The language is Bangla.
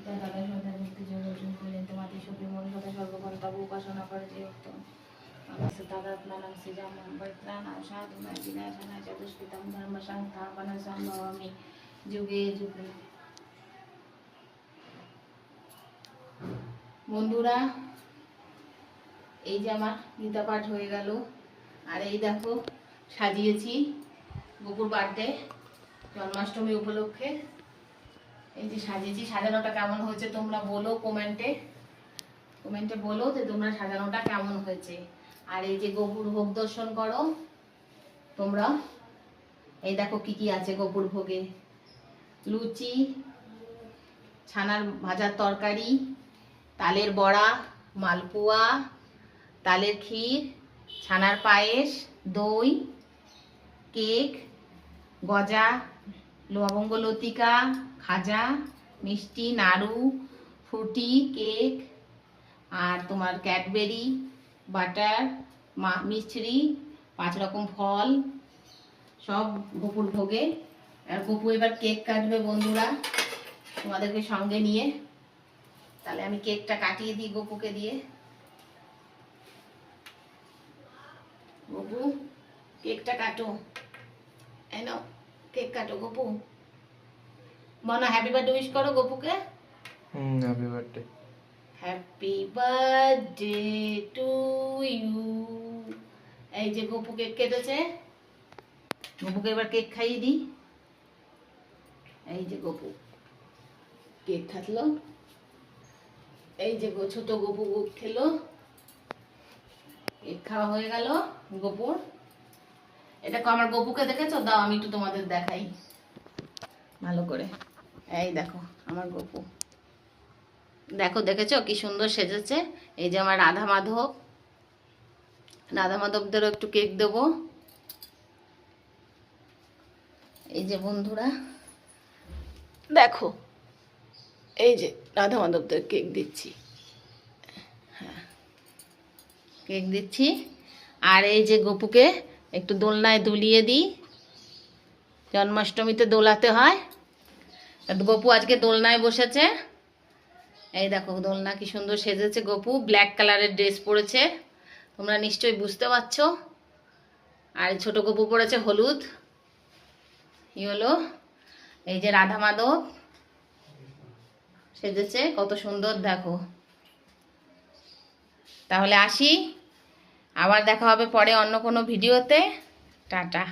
দাদা সদা মুক্তি যোগ অর্জুন করলেন তোমাদের সত্যি মনে সদা সর্বকর্তা উপাসনা করে যে আমাদের দাদাত্মানাং শ্রীরামং বৈত্রাণাং সাধুনা বিনাশানা চতুষ্কৃতং ধর্ম সংস্থাপনা সম্ভবামি যুগে যুগে। বন্ধুরা, এই যে আমার গীতা পাঠ হয়ে গেল, আর এই দেখো সাজিয়েছি গোপুর বার্থডে জন্মাষ্টমী উপলক্ষে। এই যে সাজিয়েছি, সাজানোটা কেমন হয়েছে তোমরা বলো কমেন্টে বলো যে তোমরা সাজানোটা কেমন হয়েছে। আর এই যে গোপুর ভোগ দর্শন করো তোমরা। এই দেখো কি কি আছে গোপুর ভোগে: লুচি, ছানার ভাজার তরকারি, তালের বড়া, মালপোয়া, তালের ক্ষীর, ছানার পায়েস, দই, কেক, গজা, লবঙ্গ লতিকা, খাজা, মিষ্টি, নাড়ু, ফ্রুটি কেক, আর তোমার ক্যাডবেরি, বাটার, মিছরি, 5 রকম ফল, সব গোপুর ভোগে। আর গোপু এবার কেক কাটবে বন্ধুরা তোমাদেরকে সঙ্গে নিয়ে। তাহলে আমি কেকটা কাটিয়ে দিই গোপুকে দিয়ে। গোপু কেকটা কাটো, এই নাও কেক কাটো গোপু। বলো হ্যাপি বার্থডে উইশ করো গোপুকে। Happy birthday. Happy birthday to you. এই যে গোপু কেক কেটেছে, গোপুকে এবার কেক খাইয়ে দিই। এই যে গোপু কেক খাটলো, এই যে ছোট গোপু খেলো। কেক খাওয়া হয়ে গেল গোপুর। এটা আমার গোপুকে দেখেছো? দাও আমি একটু তোমাদের দেখাই ভালো করে। এই দেখো আমার গোপু, দেখো দেখেছো কি সুন্দর সেজেছে। এই যে আমার রাধা মাধবদেরও একটু কেক দেব। এই যে বন্ধুরা দেখো, এই যে রাধা মাধবদের কেক দিচ্ছি। হ্যাঁ কেক দিচ্ছি। আর এই যে গোপুকে একটু দোলনায় দুলিয়ে দিই, জন্মাষ্টমীতে দোলাতে হয়। গোপু আজকে দোলনায় বসেছে। এই দেখো দোলনা কি সুন্দর সেজেছে। গোপু ব্ল্যাক কালারের ড্রেস পরেছে, তোমরা নিশ্চয়ই বুঝতে পারছো। আর ছোট গোপু পরেছে হলুদ। হলো এই যে রাধা মাধব সেজেছে, কত সুন্দর দেখো। তাহলে আসি, আবার দেখা হবে পরে অন্য কোনো ভিডিওতে। টাটা।